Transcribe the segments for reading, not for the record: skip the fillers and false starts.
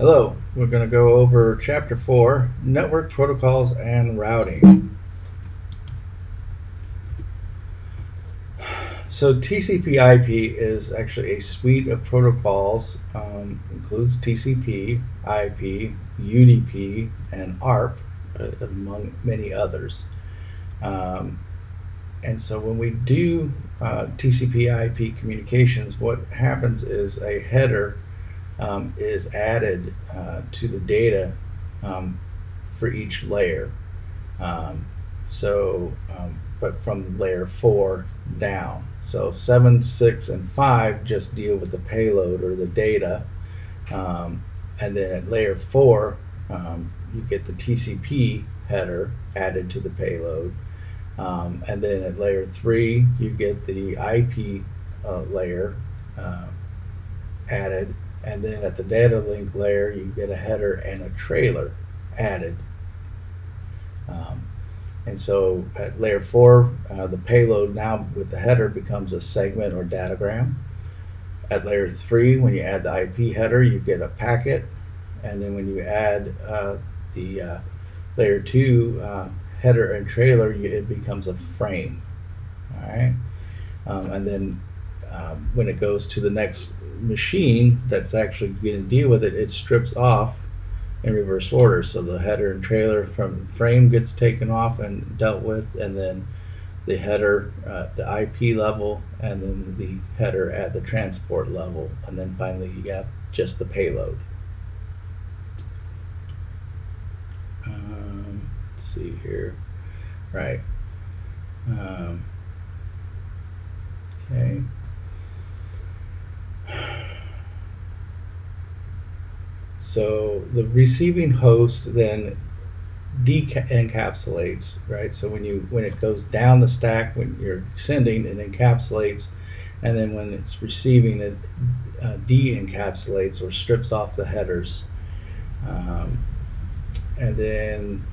Hello, we're going to go over Chapter 4, Network Protocols and Routing. So TCP/IP is actually a suite of protocols, includes TCP, IP, UDP, and ARP, among many others. And so when we do TCP/IP communications, what happens is a header is added to the data for each layer. But from layer 4 down. So 7, 6, and 5 just deal with the payload or the data. And then at layer 4, you get the TCP header added to the payload. And then at layer 3, you get the IP layer added. And then at the data link layer, you get a header and a trailer added. And so at layer 4, the payload now with the header becomes a segment or datagram. At layer 3, when you add the IP header, you get a packet. And then when you add the layer 2 header and trailer, it becomes a frame. All right. And then when it goes to the next machine that's actually going to deal with it, it strips off in reverse order. So the header and trailer from the frame gets taken off and dealt with, and then the header at the IP level, and then the header at the transport level, and then finally you got just the payload. Let's see here. Right. Okay. So the receiving host then encapsulates, right? So when it goes down the stack, when you're sending, it encapsulates, and then when it's receiving, it de-encapsulates or strips off the headers, and then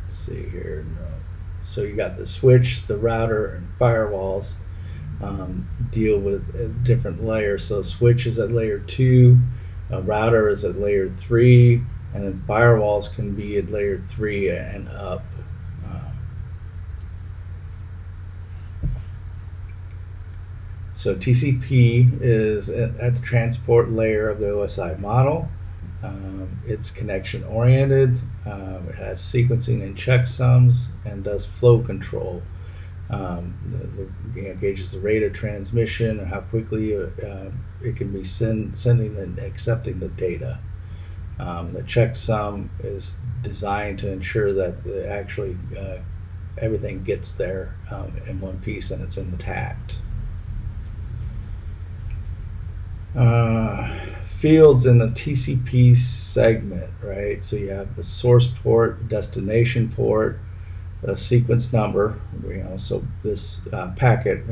let's see here. So you got the switch, the router, and firewalls. Deal with different layers. So switch is at layer 2, router is at layer 3, and then firewalls can be at layer 3 and up. So TCP is at the transport layer of the OSI model. It's connection oriented. It has sequencing and checksums and does flow control. Gauges the rate of transmission and how quickly it can be sending and accepting the data. The checksum is designed to ensure that actually everything gets there in one piece and it's intact. Fields in the TCP segment, right? So you have the source port, destination port, a sequence number, so this packet,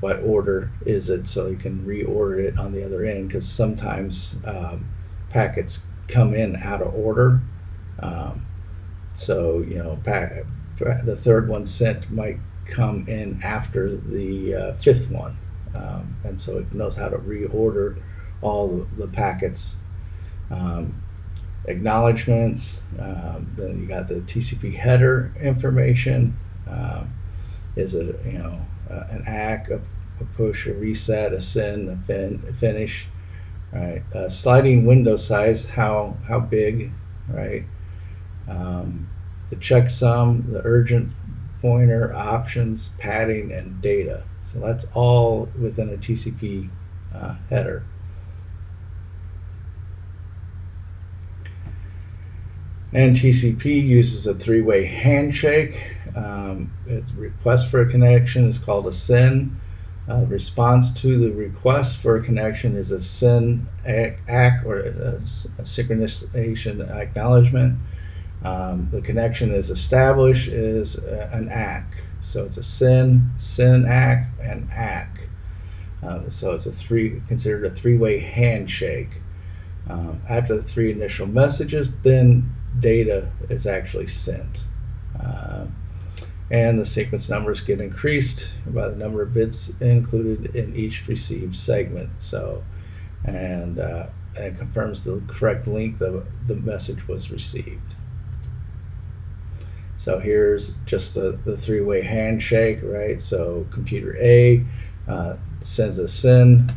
what order is it, so you can reorder it on the other end, because sometimes packets come in out of order. So the third one sent might come in after the fifth one, and so it knows how to reorder all the packets. Acknowledgements, then you got the TCP header information, is it an ACK, a push, a reset, a send, a finish, right? Sliding window size, how big, right? The checksum, the urgent pointer, options, padding, and data. So that's all within a TCP header. And TCP uses a three-way handshake. Its request for a connection is called a SYN. Response to the request for a connection is a SYN ACK, or a synchronization acknowledgement. The connection is established is an ACK. So it's a SYN ACK, and ACK. So it's considered a three-way handshake. After the three initial messages, then data is actually sent, and the sequence numbers get increased by the number of bits included in each received segment. So and confirms the correct length of the message was received. So here's just the three-way handshake, right? So computer A sends a SYN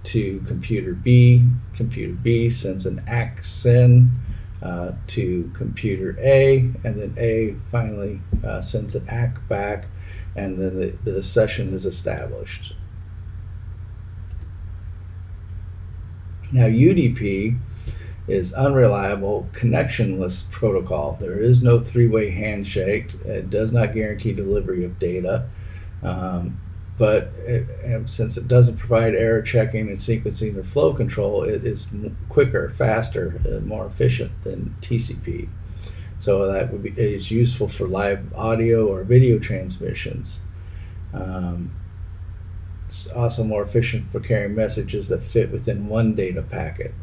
to computer B. Computer B sends an ACK SYN to computer A, and then A finally sends an ACK back, and then the session is established. Now UDP is unreliable, connectionless protocol. There is no three-way handshake. It does not guarantee delivery of data. But since it doesn't provide error checking and sequencing or flow control, it is quicker, faster, and more efficient than TCP. So that would be, it is useful for live audio or video transmissions. It's also more efficient for carrying messages that fit within one data packet,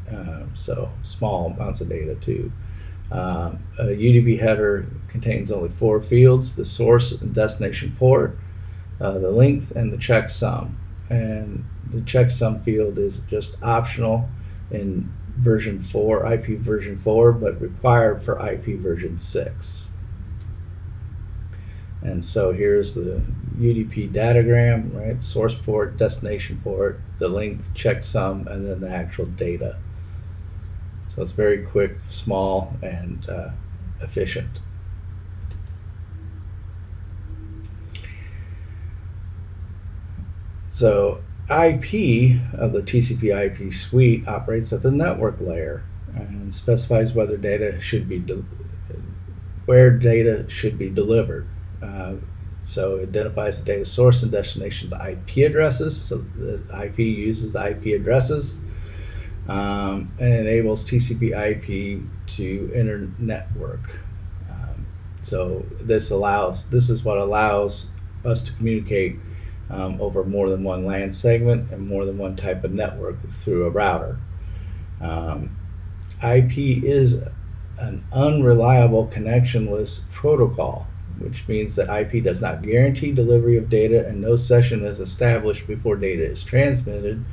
so small amounts of data too. A UDP header contains only 4 fields: the source and destination port, the length, and the checksum. And the checksum field is just optional in version 4, IP version 4, but required for IP version 6. And so here's the UDP datagram, right? Source port, destination port, the length, checksum, and then the actual data. So it's very quick, small, and efficient. So IP of the TCP/IP suite operates at the network layer and specifies whether data should be where data should be delivered. So it identifies the data source and destination to IP addresses. So the IP uses the IP addresses and enables TCP/IP to enter network. So this is what allows us to communicate over more than one LAN segment and more than one type of network through a router. IP is an unreliable connectionless protocol, which means that IP does not guarantee delivery of data and no session is established before data is transmitted.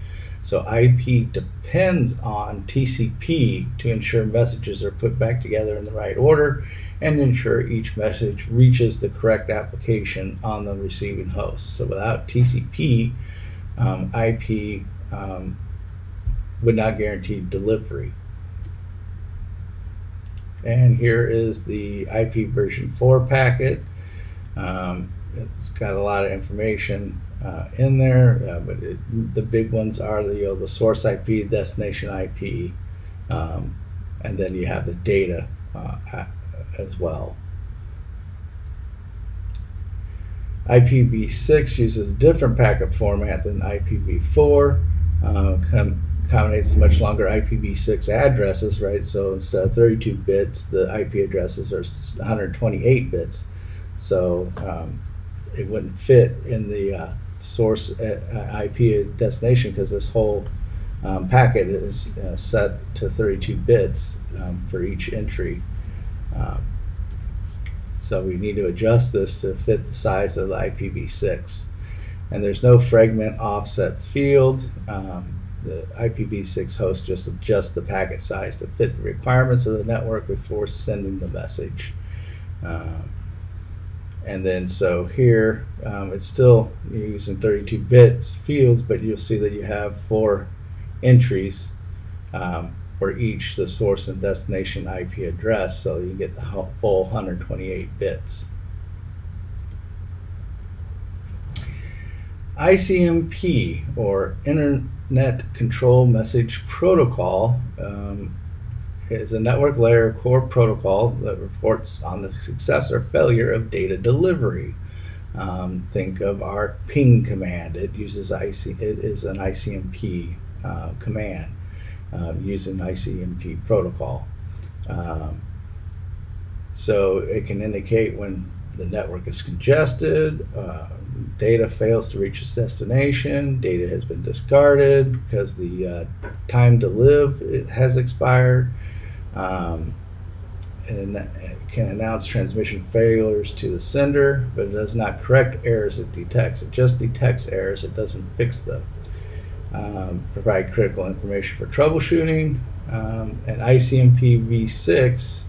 So IP depends on TCP to ensure messages are put back together in the right order and ensure each message reaches the correct application on the receiving host. So without TCP, IP would not guarantee delivery. And here is the IP version 4 packet. It's got a lot of information in there, but the big ones are the source IP, destination IP, and then you have the data as well. IPv6 uses a different packet format than IPv4. Accommodates much longer IPv6 addresses, right? So instead of 32 bits, the IP addresses are 128 bits. So it wouldn't fit in the source IP destination because this whole packet is set to 32 bits for each entry. So we need to adjust this to fit the size of the IPv6. And there's no fragment offset field. The IPv6 host just adjusts the packet size to fit the requirements of the network before sending the message. And then so here it's still using 32 bits fields, but you'll see that you have 4 entries for each the source and destination IP address, so you get the full 128 bits. ICMP, or Internet Control Message Protocol, is a network layer core protocol that reports on the success or failure of data delivery. Think of our ping command. It uses it is an ICMP command using ICMP protocol. So it can indicate when the network is congested, data fails to reach its destination, data has been discarded because the time to live has expired, and it can announce transmission failures to the sender, but it does not correct errors it detects. It just detects errors, it doesn't fix them. provide critical information for troubleshooting, and ICMP v6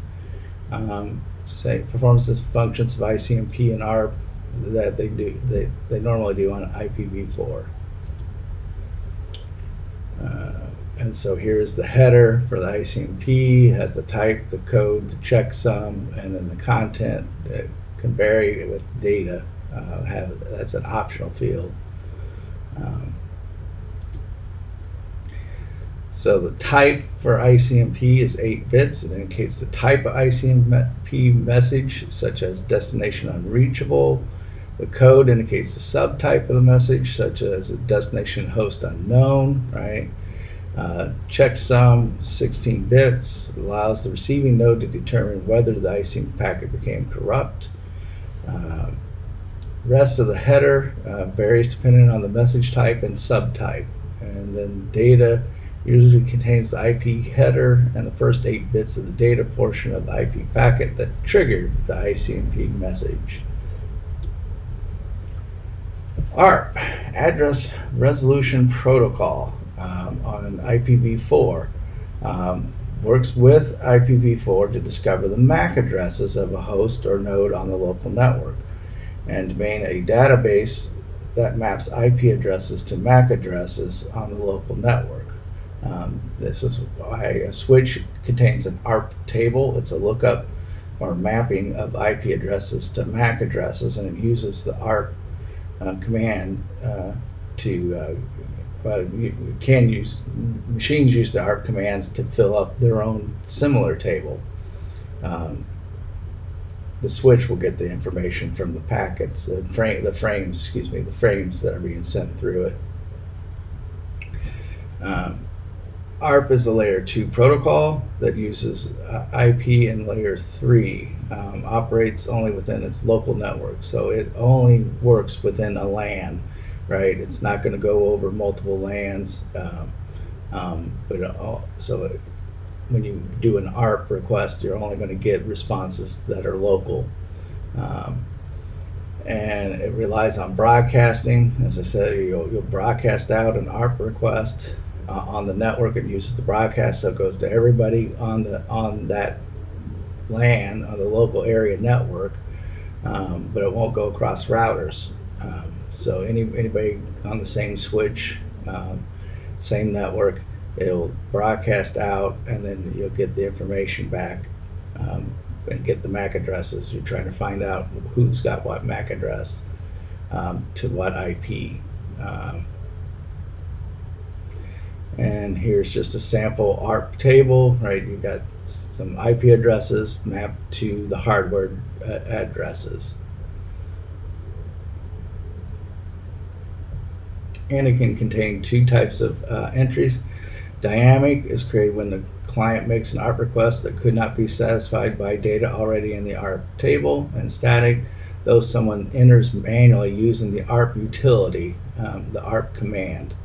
performs the functions of ICMP and ARP that they normally do on IPv4. And so here's the header for the ICMP. It has the type, the code, the checksum, and then the content. It can vary with data. That's an optional field. So the type for ICMP is 8 bits. It indicates the type of ICMP message, such as destination unreachable. The code indicates the subtype of the message, such as a destination host unknown, right? Checksum, 16 bits, allows the receiving node to determine whether the ICMP packet became corrupt. Rest of the header varies depending on the message type and subtype. And then data usually contains the IP header and the first 8 bits of the data portion of the IP packet that triggered the ICMP message. ARP, Address Resolution Protocol, on IPv4, works with IPv4 to discover the MAC addresses of a host or node on the local network and to maintain a database that maps IP addresses to MAC addresses on the local network. This is why a switch contains an ARP table. It's a lookup or mapping of IP addresses to MAC addresses, and it uses the ARP command machines use the ARP commands to fill up their own similar table. The switch will get the information from the packets, the frames that are being sent through it. ARP is a layer 2 protocol that uses IP in layer 3, operates only within its local network, so it only works within a LAN, right? It's not going to go over multiple LANs, when you do an ARP request, you're only going to get responses that are local. And it relies on broadcasting. As I said, you'll broadcast out an ARP request on the network. It uses the broadcast, so it goes to everybody on that LAN, on the local area network, but it won't go across routers. So anybody on the same switch, same network, it'll broadcast out, and then you'll get the information back and get the MAC addresses. You're trying to find out who's got what MAC address to what IP. And here's just a sample ARP table, right? You've got some IP addresses mapped to the hardware addresses. And it can contain 2 types of entries. Dynamic is created when the client makes an ARP request that could not be satisfied by data already in the ARP table, and static, though someone enters manually using the ARP utility, the ARP command.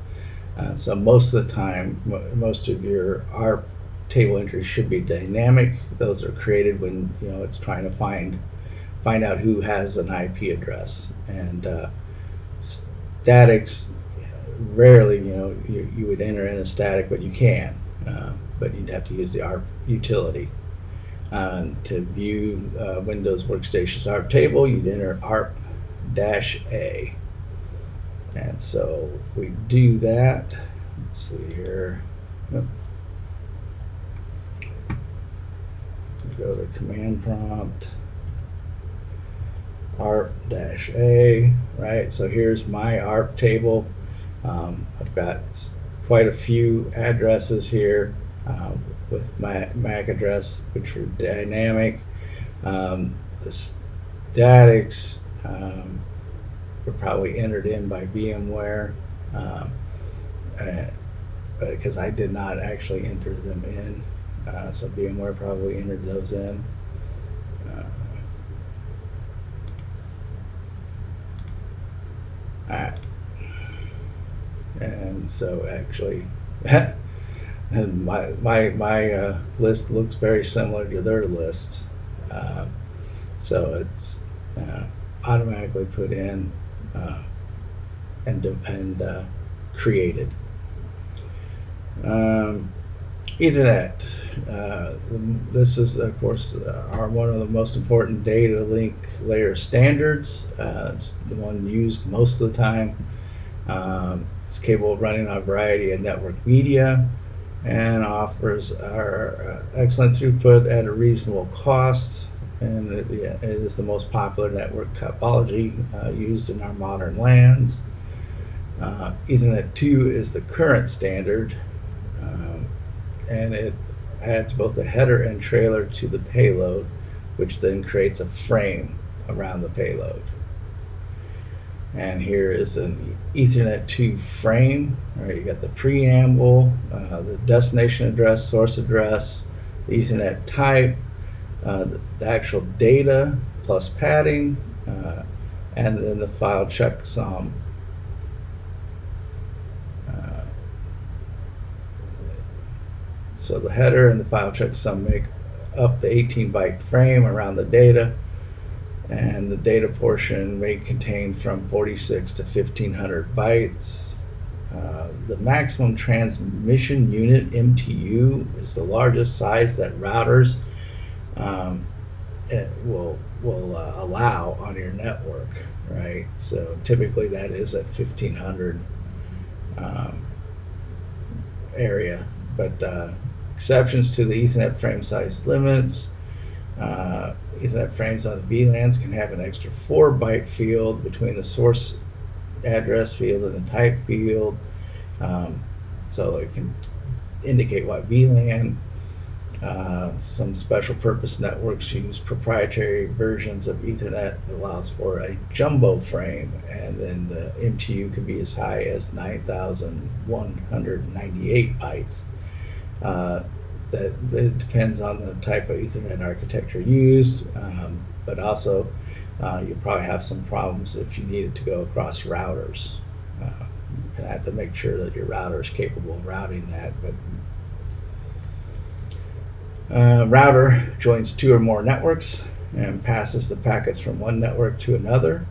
So most of the time, most of your ARP table entries should be dynamic. Those are created when it's trying to find out who has an IP address. And statics, rarely you would enter in a static, but you can, but you'd have to use the ARP utility. To view Windows Workstation's ARP table, you'd enter ARP-A. And so if we do that, let's see here. Yep. Go to command prompt, ARP-A, right? So here's my ARP table. I've got quite a few addresses here with my MAC address, which are dynamic. The statics were probably entered in by VMware, because I did not actually enter them in. So VMware probably entered those in. And so actually, and my list looks very similar to their list. So it's automatically put in and created. Ethernet. This is, of course, one of the most important data link layer standards. It's the one used most of the time. It's capable of running on a variety of network media and offers our excellent throughput at a reasonable cost. And it is the most popular network topology used in our modern LANs. Ethernet 2 is the current standard, and it adds both the header and trailer to the payload, which then creates a frame around the payload. And here is an Ethernet 2 frame. All right, you got the preamble, the destination address, source address, the Ethernet type, the actual data plus padding, and then the file checksum. So the header and the file checksum make up the 18-byte frame around the data, and the data portion may contain from 46 to 1500 bytes. The maximum transmission unit, MTU, is the largest size that routers will allow on your network, right? So typically that is at 1500 area, but exceptions to the Ethernet frame size limits. Ethernet frames on VLANs can have an extra 4-byte field between the source address field and the type field, so it can indicate what VLAN. Some special purpose networks use proprietary versions of Ethernet that allows for a jumbo frame, and then the MTU can be as high as 9,198 bytes. That it depends on the type of Ethernet architecture used, but also you'll probably have some problems if you need it to go across routers. You're going to have to make sure that your router is capable of routing that. But router joins 2 or more networks and passes the packets from one network to another.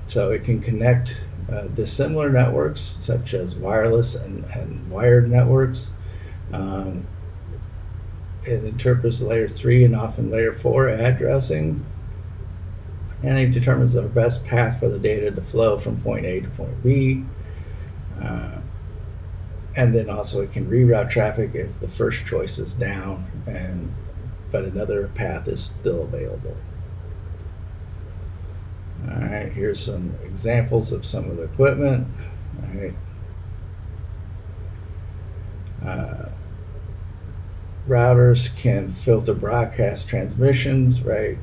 So it can connect dissimilar networks such as wireless and wired networks. It interprets layer 3 and often layer 4 addressing, and it determines the best path for the data to flow from point A to point B. And then also it can reroute traffic if the first choice is down, but another path is still available. All right, here's some examples of some of the equipment. All right. Routers can filter broadcast transmissions, right?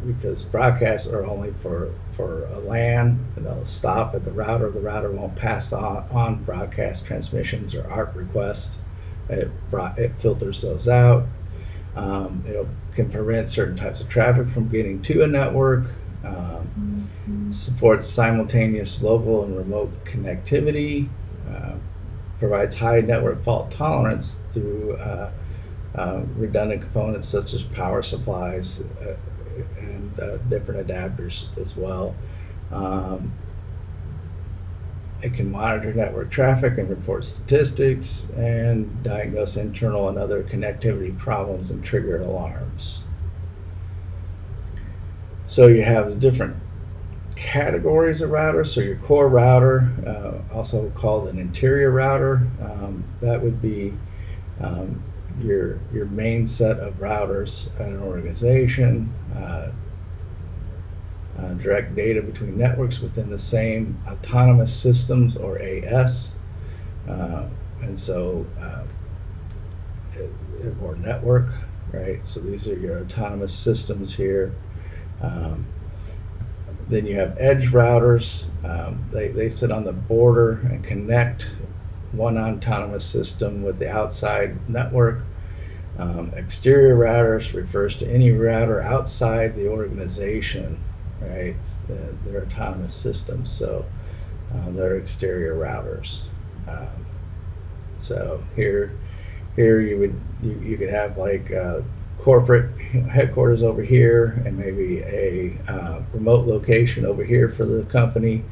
Because broadcasts are only for a LAN, and they'll stop at the router. The router won't pass on broadcast transmissions or ARP requests. It filters those out. It can prevent certain types of traffic from getting to a network. Supports simultaneous local and remote connectivity. Provides high network fault tolerance through redundant components such as power supplies and different adapters as well. It can monitor network traffic and report statistics and diagnose internal and other connectivity problems and trigger alarms. So you have different categories of routers. So your core router, also called an interior router, that would be your main set of routers at an organization. Direct data between networks within the same autonomous systems, or AS, and so or network, right? So these are your autonomous systems here. Then you have edge routers. They sit on the border and connect one autonomous system with the outside network. Exterior routers refers to any router outside the organization, right? They're autonomous systems, so they're exterior routers. So here you could have like corporate headquarters over here, and maybe a remote location over here for the company.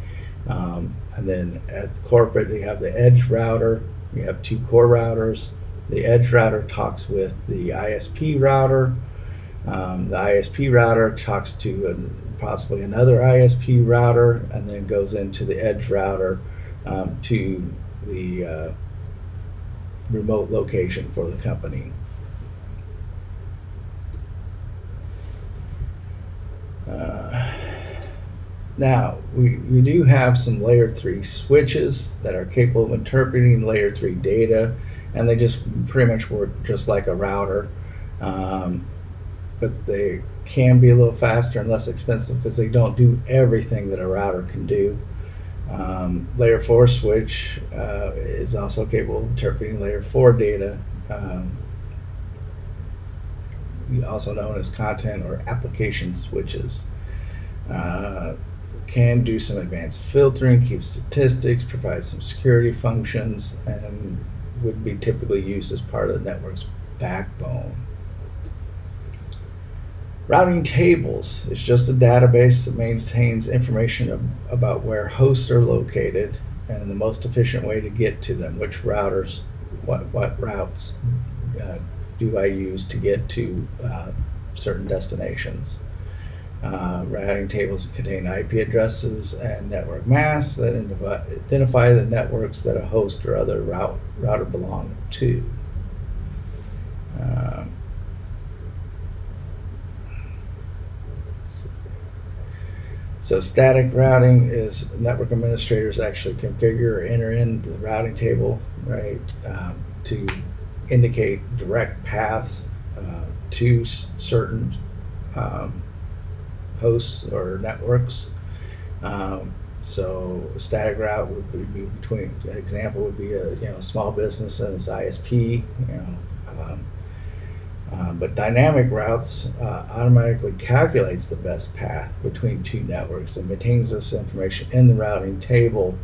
And then at corporate, you have the edge router, You have two core routers. The edge router talks with the ISP router. The ISP router talks to possibly another ISP router, and then goes into the edge router to the remote location for the company. Now, we do have some layer 3 switches that are capable of interpreting layer 3 data, and they just pretty much work just like a router, but they can be a little faster and less expensive because they don't do everything that a router can do. Layer 4 switch is also capable of interpreting layer 4 data, also known as content or application switches. Can do some advanced filtering, keep statistics, provide some security functions, and would be typically used as part of the network's backbone. Routing tables is just a database that maintains information about where hosts are located and the most efficient way to get to them, which routers, what routes do I use to get to certain destinations. Routing tables contain IP addresses and network masks that identify the networks that a host or other router belong to. So static routing is network administrators actually configure or enter in the routing table, right, to indicate direct paths to certain hosts or networks. So a static route would be between, an example would be a small business and its ISP, but dynamic routes automatically calculates the best path between two networks and maintains this information in the routing table.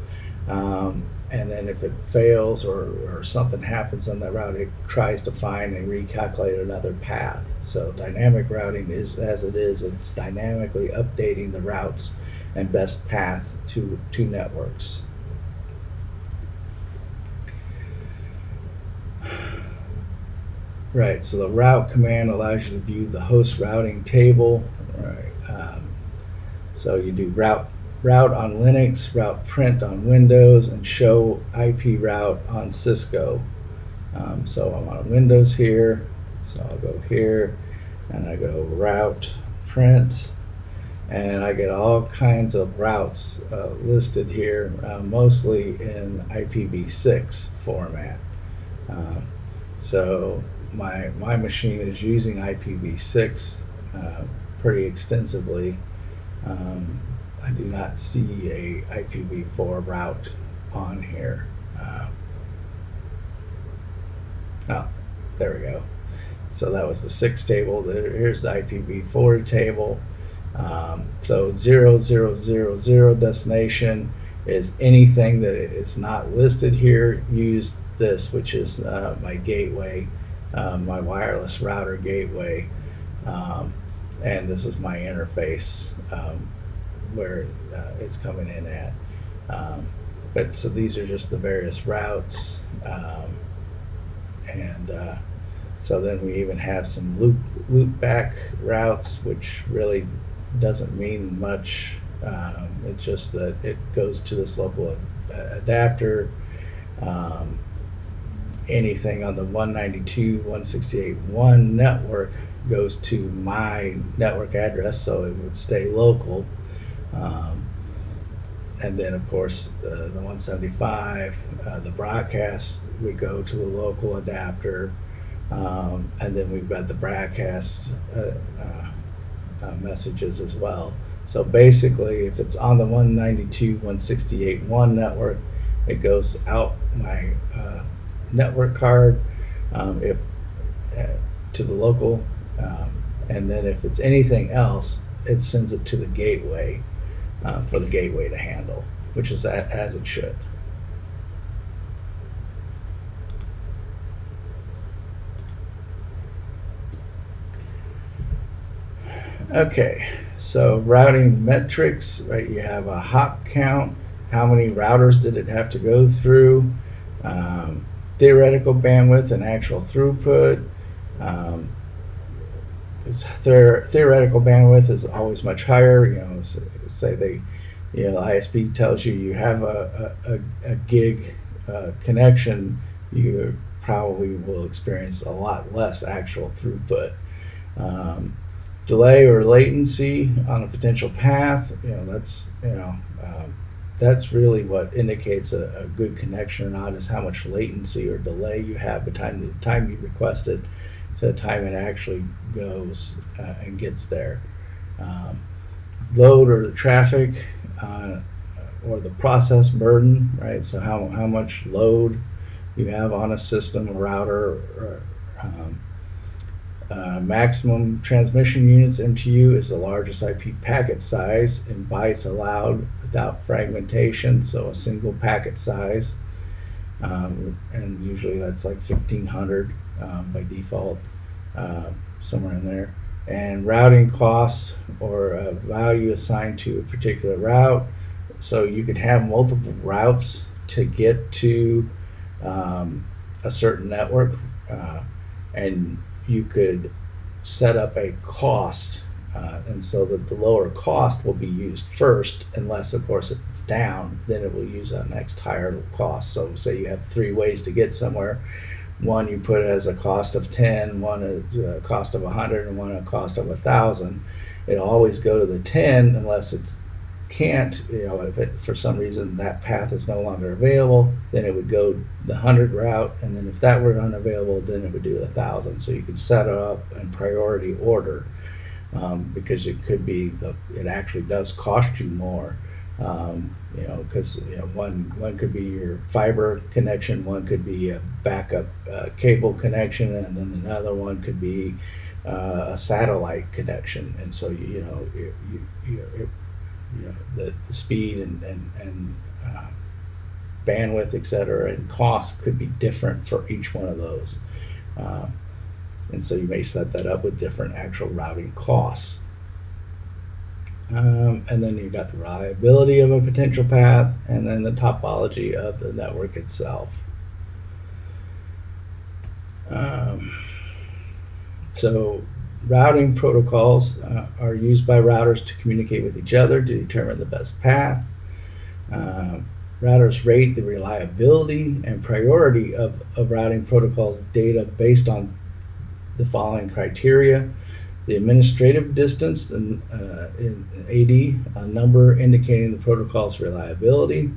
And then if it fails or something happens on that route, it tries to find and recalculate another path. So dynamic routing is, as it is, it's dynamically updating the routes and best path to networks. Right, so the route command allows you to view the host routing table. Right, so you do route on Linux, route print on Windows, and show IP route on Cisco. So I'm on Windows here, so I'll go here, and I go route print, and I get all kinds of routes listed here, mostly in IPv6 format. So my machine is using IPv6 pretty extensively. I do not see a IPv4 route on here. Oh, there we go. So that was the 6 table. Here's the IPv4 table. So 0000 destination is anything that is not listed here. Use this, which is my gateway, my wireless router gateway, and this is my interface where it's coming in at. But so these are just the various routes, and so then we even have some loop back routes, which really doesn't mean much. It's just that it goes to this local adapter. Anything on the 192.168.1 network goes to my network address, so it would stay local. And then, of course, the 175, the broadcast, we go to the local adapter, and then we've got the broadcast messages as well. So basically, if it's on the 192.168.1 network, it goes out my network card to the local, and then if it's anything else, it sends it to the gateway for the gateway to handle, which is as it should. Okay, so routing metrics, right? You have a hop count. How many routers did it have to go through? theoretical bandwidth and actual throughput. Um, theoretical bandwidth is always much higher. Say ISP tells you have a gig connection, you probably will experience a lot less actual throughput. Delay or latency on a potential path, that's really what indicates a good connection or not, is how much latency or delay you have between the time you request it to the time it actually goes and gets there. Load or the traffic or the process burden, right? So how much load you have on a system, a router, or maximum transmission units, MTU, is the largest IP packet size in bytes allowed without fragmentation, so a single packet size. And usually that's like 1500 by default, somewhere in there. And routing costs, or a value assigned to a particular route. So you could have multiple routes to get to a certain network, and you could set up a cost, and so that the lower cost will be used first, unless of course it's down, then it will use a next higher cost. So say you have 3 ways to get somewhere. One you put as a cost of 10, one a cost of 100, and one a cost of 1,000. It'll always go to the 10 unless it's can't, if it, for some reason that path is no longer available, then it would go the 100 route, and then if that were unavailable, then it would do 1,000. So you could set it up in priority order, because it could be it actually does cost you more, because one could be your fiber connection, one could be a backup cable connection, and then another one could be a satellite connection, and so the speed and bandwidth, etc., and cost could be different for each one of those. And so you may set that up with different actual routing costs. And then you've got the reliability of a potential path, and then the topology of the network itself. So routing protocols are used by routers to communicate with each other to determine the best path. Routers rate the reliability and priority of routing protocols data based on the following criteria: the administrative distance in AD, a number indicating the protocol's reliability;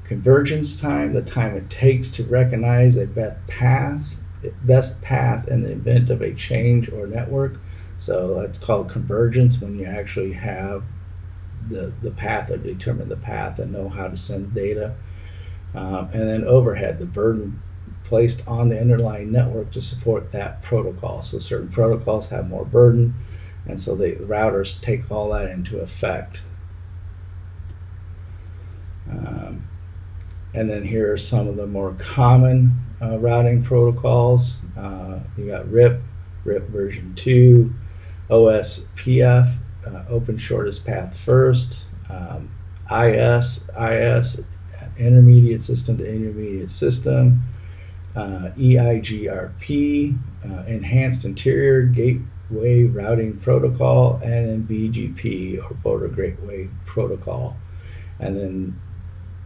convergence time, the time it takes to recognize a best path in the event of a change or network. So that's called convergence, when you actually have the path, or determine the path and know how to send data. And then overhead, the burden placed on the underlying network to support that protocol. So certain protocols have more burden, and so the routers take all that into effect. And then here are some of the more common routing protocols. You got RIP version 2, OSPF, Open Shortest Path First, IS, Intermediate System to Intermediate System, EIGRP, Enhanced Interior Gateway Routing Protocol, and then BGP, or Border Gateway Protocol. And then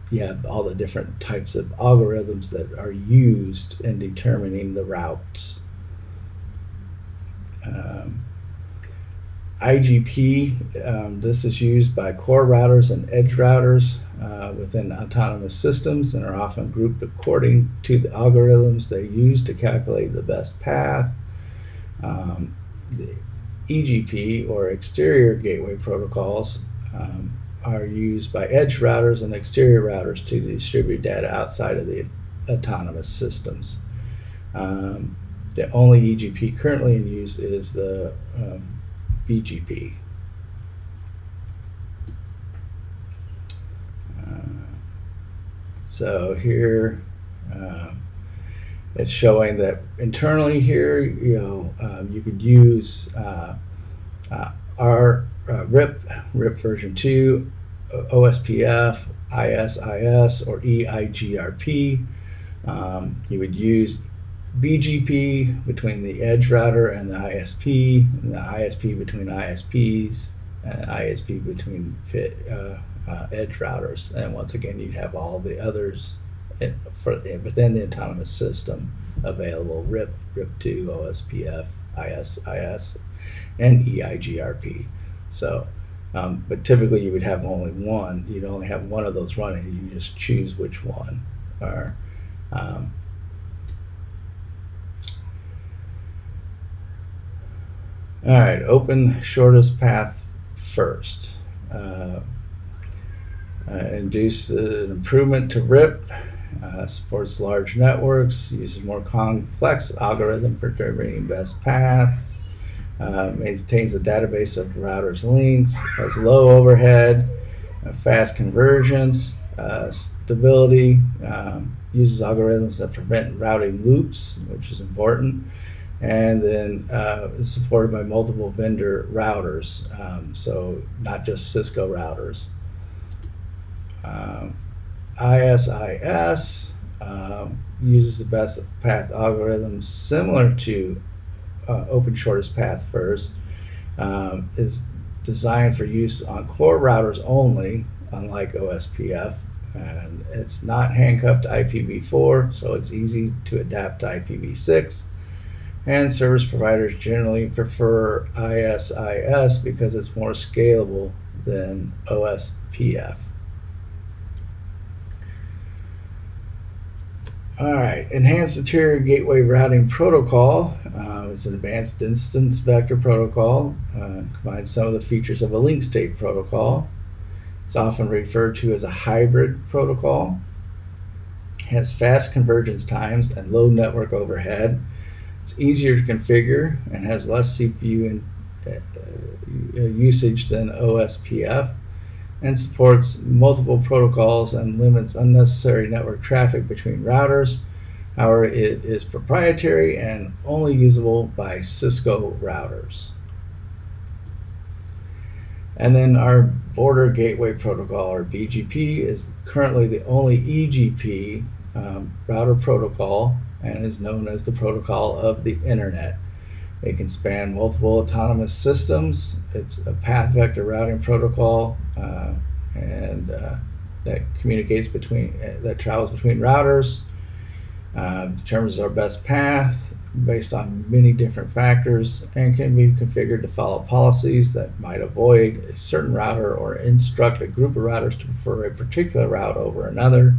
you have all the different types of algorithms that are used in determining the routes. IGP, this is used by core routers and edge routers within autonomous systems, and are often grouped according to the algorithms they use to calculate the best path. The EGP, or exterior gateway protocols, are used by edge routers and exterior routers to distribute data outside of the autonomous systems. The only EGP currently in use is the BGP. So here it's showing that internally here, you could use our RIP version 2, OSPF, ISIS, or EIGRP. You would use BGP between the edge router and the ISP between ISPs, and ISP between edge routers. And once again, you'd have all the others within the autonomous system available: RIP, RIP2, OSPF, IS, and EIGRP. So, but typically you would have only one. You'd only have one of those running. You just choose which one. Or, all right, open shortest path first. Induce an improvement to RIP, supports large networks, uses more complex algorithm for determining best paths, maintains a database of routers links, has low overhead, fast convergence, stability, uses algorithms that prevent routing loops, which is important, and then is supported by multiple vendor routers, so not just Cisco routers. ISIS uses the best path algorithm similar to open shortest path first, is designed for use on core routers only, unlike OSPF, and it's not handcuffed to IPv4, so it's easy to adapt to IPv6. And service providers generally prefer ISIS because it's more scalable than OSPF. All right, Enhanced Interior Gateway Routing Protocol is an advanced instance vector protocol. Combines some of the features of a link state protocol. It's often referred to as a hybrid protocol. Has fast convergence times and low network overhead. It's easier to configure and has less CPU usage than OSPF, and supports multiple protocols and limits unnecessary network traffic between routers. However, it is proprietary and only usable by Cisco routers. And then our Border Gateway Protocol, or BGP, is currently the only EGP router protocol and is known as the protocol of the internet. It can span multiple autonomous systems. It's a path vector routing protocol that communicates that travels between routers, determines our best path based on many different factors, and can be configured to follow policies that might avoid a certain router or instruct a group of routers to prefer a particular route over another.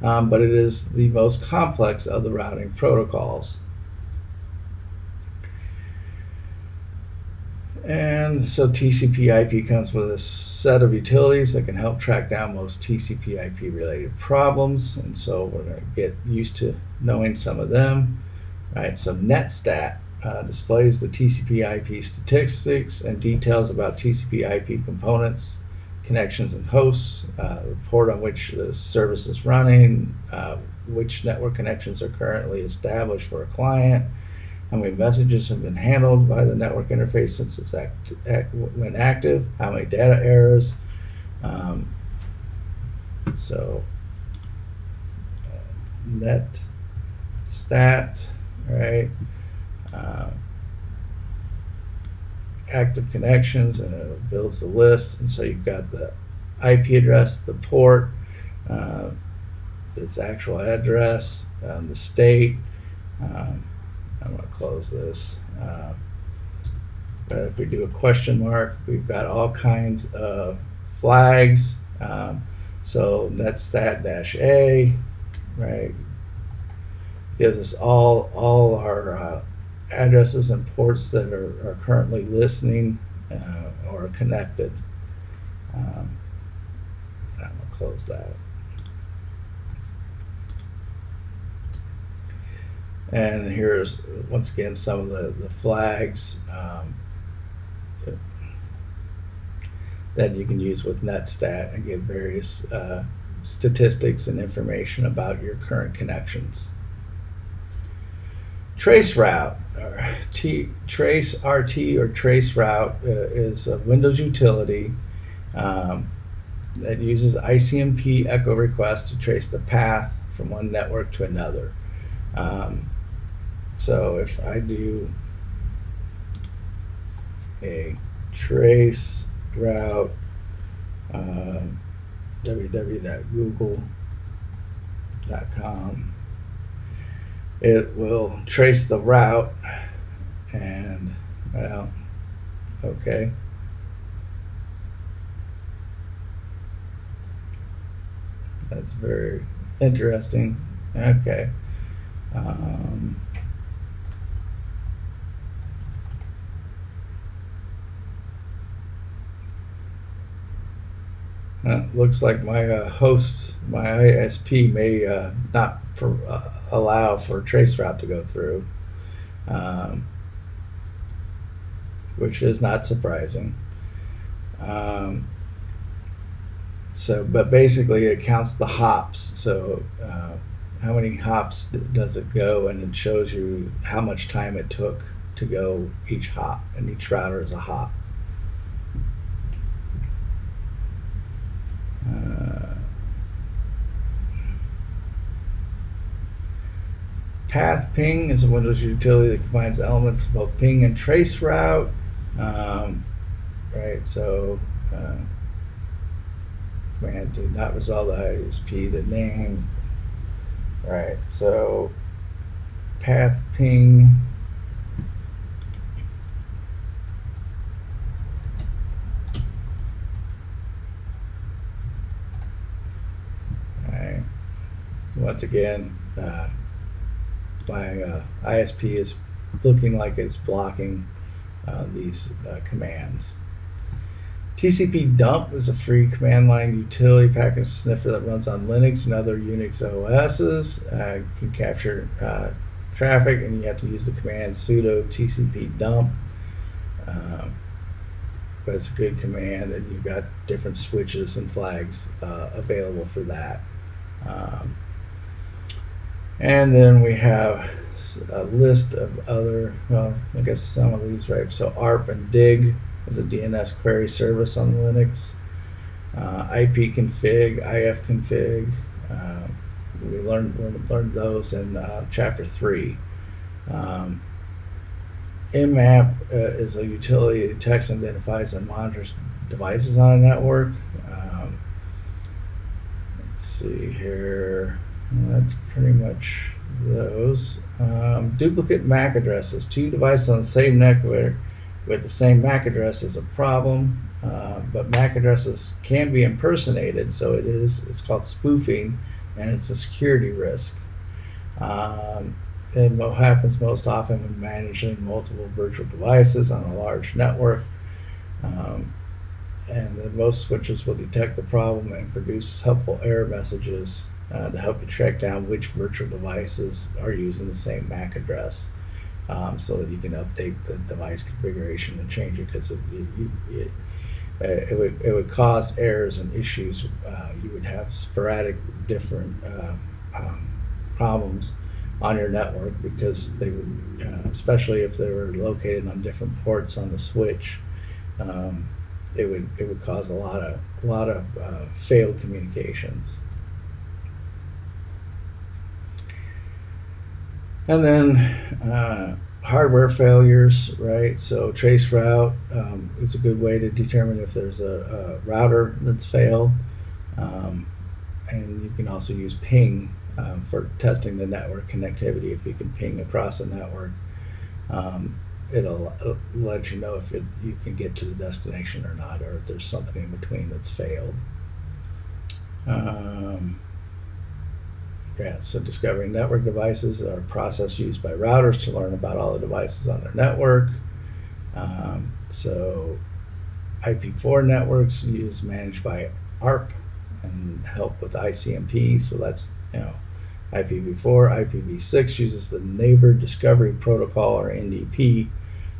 But it is the most complex of the routing protocols. And so TCP/IP comes with a set of utilities that can help track down most TCP/IP related problems, and so we're going to get used to knowing some of them. Right, so NetStat displays the TCP/IP statistics and details about TCP/IP components, connections, and hosts, the port on which the service is running, which network connections are currently established for a client, how many messages have been handled by the network interface since it's when active, how many data errors. So NetStat, right? Active connections, and it builds the list. And so you've got the IP address, the port, its actual address, the state. I'm going to close this. But if we do a question mark, we've got all kinds of flags. So netstat-a, right, gives us all our addresses and ports that are currently listening or connected. I'm going to close that. And here's, once again, some of the flags that you can use with NetStat and get various statistics and information about your current connections. Traceroute, or TraceRT or Traceroute, is a Windows utility that uses ICMP echo requests to trace the path from one network to another. So if I do a trace route www.google.com, it will trace the route, and well, okay. That's very interesting. Okay. Looks like my host, my ISP, may not allow for traceroute to go through, which is not surprising. But basically it counts the hops. So how many hops does it go, and it shows you how much time it took to go each hop, and each router is a hop. Path ping is a Windows utility that combines elements of both ping and trace route. Right, so command do not resolve the ISP, the names. Right, so path ping. Right, so once again, my ISP is looking like it's blocking these commands. TCP dump is a free command line utility package sniffer that runs on Linux and other Unix OSs. Can capture traffic, and you have to use the command sudo TCP dump. But it's a good command, and you've got different switches and flags available for that. And then we have a list of other, well, I guess some of these, right? So ARP and DIG is a DNS query service on Linux. ipconfig, ifconfig. We learned those in chapter 3. IMAP is a utility that detects, identifies, and monitors devices on a network. Let's see here. That's pretty much those. Duplicate MAC addresses. 2 devices on the same network with the same MAC address is a problem, but MAC addresses can be impersonated, so it's called spoofing, and it's a security risk. And what happens most often when managing multiple virtual devices on a large network. And then most switches will detect the problem and produce helpful error messages to help you track down which virtual devices are using the same MAC address, so that you can update the device configuration and change it, because it would cause errors and issues. You would have sporadic different problems on your network, because they would, especially if they were located on different ports on the switch, it would cause a lot of failed communications. And then hardware failures, right? So traceroute is a good way to determine if there's a router that's failed. And you can also use ping for testing the network connectivity. If you can ping across a network, it'll let you know if you can get to the destination or not, or if there's something in between that's failed. Yeah, so discovering network devices are a process used by routers to learn about all the devices on their network. So IP4 networks managed by ARP and help with ICMP. So that's, IPv4. IPv6 uses the Neighbor Discovery Protocol, or NDP,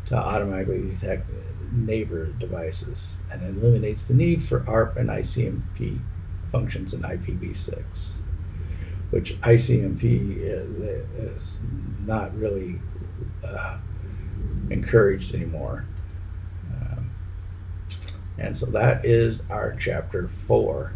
to automatically detect neighbor devices, and eliminates the need for ARP and ICMP functions in IPv6. Which ICMP is not really encouraged anymore. And so that is our chapter 4.